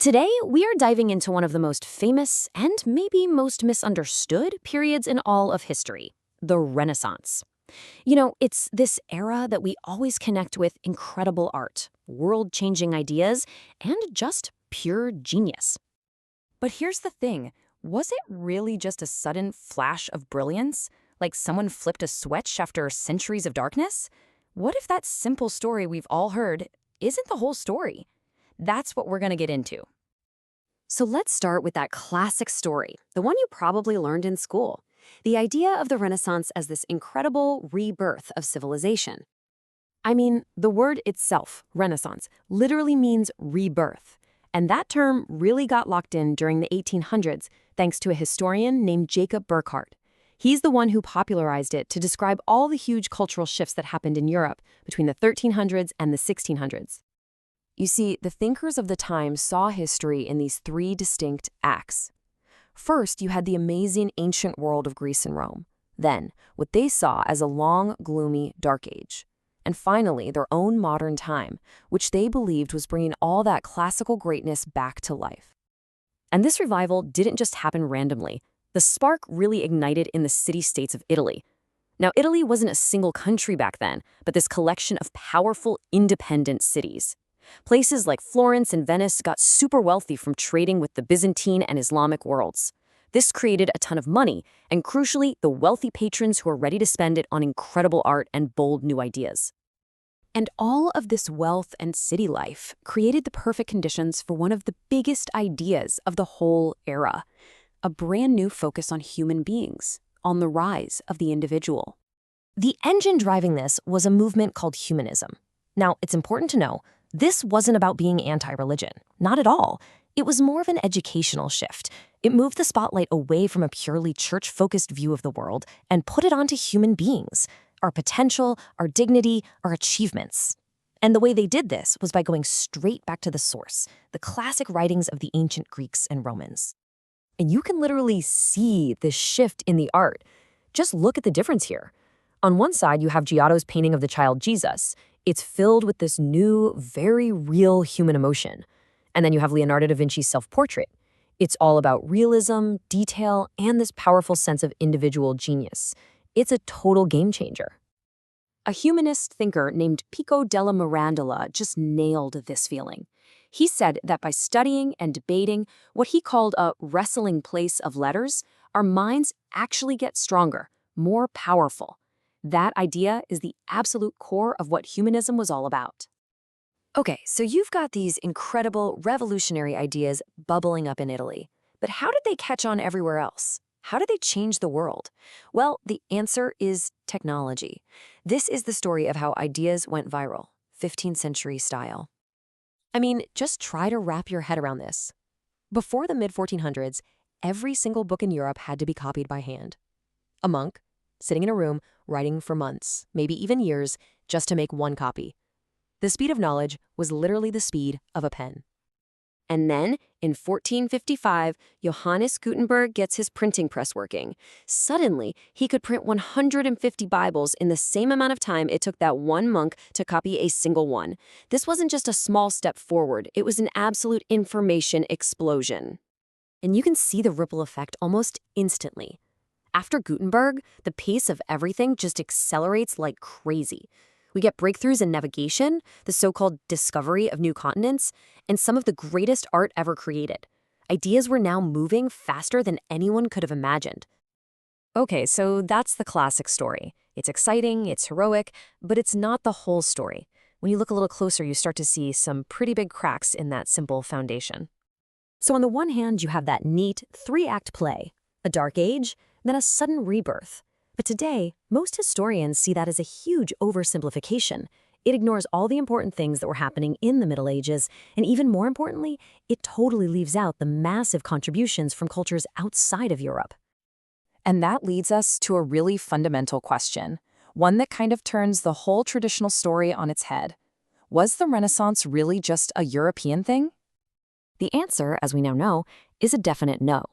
Today, we are diving into one of the most famous and maybe most misunderstood periods in all of history, the Renaissance. It's this era that we always connect with incredible art, world-changing ideas, and just pure genius. But here's the thing, was it really just a sudden flash of brilliance? Like someone flipped a switch after centuries of darkness? What if that simple story we've all heard isn't the whole story? That's what we're going to get into. So let's start with that classic story, the one you probably learned in school. The idea of the Renaissance as this incredible rebirth of civilization. I mean, the word itself, Renaissance, literally means rebirth. And that term really got locked in during the 1800s thanks to a historian named Jacob Burckhardt. He's the one who popularized it to describe all the huge cultural shifts that happened in Europe between the 1300s and the 1600s. You see, the thinkers of the time saw history in these three distinct acts. First, you had the amazing ancient world of Greece and Rome. Then, what they saw as a long, gloomy, dark age. And finally, their own modern time, which they believed was bringing all that classical greatness back to life. And this revival didn't just happen randomly. The spark really ignited in the city-states of Italy. Now, Italy wasn't a single country back then, but this collection of powerful, independent cities. Places like Florence and Venice got super wealthy from trading with the Byzantine and Islamic worlds. This created a ton of money, and crucially, the wealthy patrons who were ready to spend it on incredible art and bold new ideas. And all of this wealth and city life created the perfect conditions for one of the biggest ideas of the whole era, a brand new focus on human beings, on the rise of the individual. The engine driving this was a movement called humanism. Now, it's important to know, this wasn't about being anti-religion. Not at all. It was more of an educational shift. It moved the spotlight away from a purely church-focused view of the world and put it onto human beings, our potential, our dignity, our achievements. And the way they did this was by going straight back to the source, the classic writings of the ancient Greeks and Romans. And you can literally see this shift in the art. Just look at the difference here. On one side, you have Giotto's painting of the child Jesus. It's filled with this new, very real human emotion. And then you have Leonardo da Vinci's self-portrait. It's all about realism, detail, and this powerful sense of individual genius. It's a total game changer. A humanist thinker named Pico della Mirandola just nailed this feeling. He said that by studying and debating what he called a wrestling place of letters, our minds actually get stronger, more powerful. That idea is the absolute core of what humanism was all about. Okay, so you've got these incredible, revolutionary ideas bubbling up in Italy. But how did they catch on everywhere else? How did they change the world? Well, the answer is technology. This is the story of how ideas went viral, 15th century style. I mean, just try to wrap your head around this. Before the mid-1400s, every single book in Europe had to be copied by hand. A monk, sitting in a room, writing for months, maybe even years, just to make one copy. The speed of knowledge was literally the speed of a pen. And then, in 1455, Johannes Gutenberg gets his printing press working. Suddenly, he could print 150 Bibles in the same amount of time it took that one monk to copy a single one. This wasn't just a small step forward, it was an absolute information explosion. And you can see the ripple effect almost instantly. After Gutenberg, the pace of everything just accelerates like crazy. We get breakthroughs in navigation, the so-called discovery of new continents, and some of the greatest art ever created. Ideas were now moving faster than anyone could have imagined. Okay, so that's the classic story. It's exciting, it's heroic, but it's not the whole story. When you look a little closer, you start to see some pretty big cracks in that simple foundation. So on the one hand, you have that neat three-act play, a dark age, then a sudden rebirth. But today, most historians see that as a huge oversimplification. It ignores all the important things that were happening in the Middle Ages, and even more importantly, it totally leaves out the massive contributions from cultures outside of Europe. And that leads us to a really fundamental question, one that kind of turns the whole traditional story on its head. Was the Renaissance really just a European thing? The answer, as we now know, is a definite no.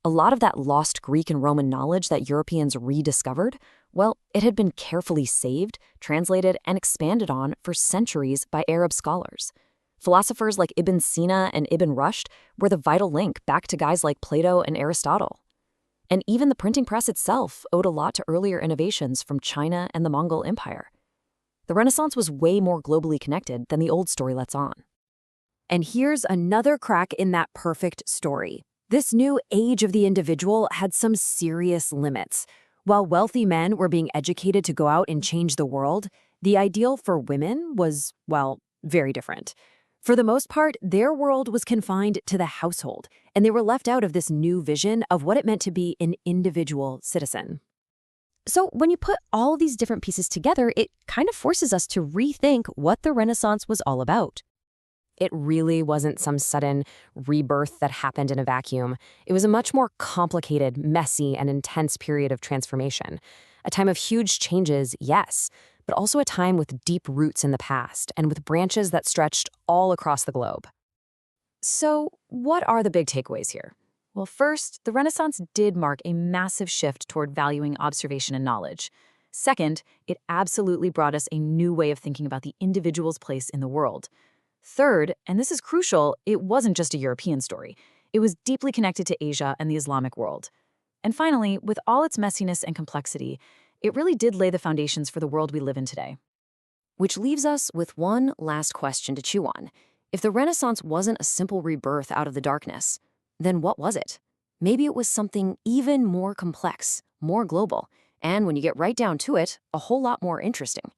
A lot of that lost Greek and Roman knowledge that Europeans rediscovered, well, it had been carefully saved, translated, and expanded on for centuries by Arab scholars. Philosophers like Ibn Sina and Ibn Rushd were the vital link back to guys like Plato and Aristotle. And even the printing press itself owed a lot to earlier innovations from China and the Mongol Empire. The Renaissance was way more globally connected than the old story lets on. And here's another crack in that perfect story. This new age of the individual had some serious limits. While wealthy men were being educated to go out and change the world, the ideal for women was, well, very different. For the most part, their world was confined to the household, and they were left out of this new vision of what it meant to be an individual citizen. So when you put all these different pieces together, it kind of forces us to rethink what the Renaissance was all about. It really wasn't some sudden rebirth that happened in a vacuum. It was a much more complicated, messy, and intense period of transformation. A time of huge changes, yes, but also a time with deep roots in the past and with branches that stretched all across the globe. So, what are the big takeaways here? Well, first, the Renaissance did mark a massive shift toward valuing observation and knowledge. Second, it absolutely brought us a new way of thinking about the individual's place in the world. Third, and this is crucial, it wasn't just a European story. It was deeply connected to Asia and the Islamic world. And finally, with all its messiness and complexity, it really did lay the foundations for the world we live in today. Which leaves us with one last question to chew on. If the Renaissance wasn't a simple rebirth out of the darkness, then what was it? Maybe it was something even more complex, more global, and when you get right down to it, a whole lot more interesting.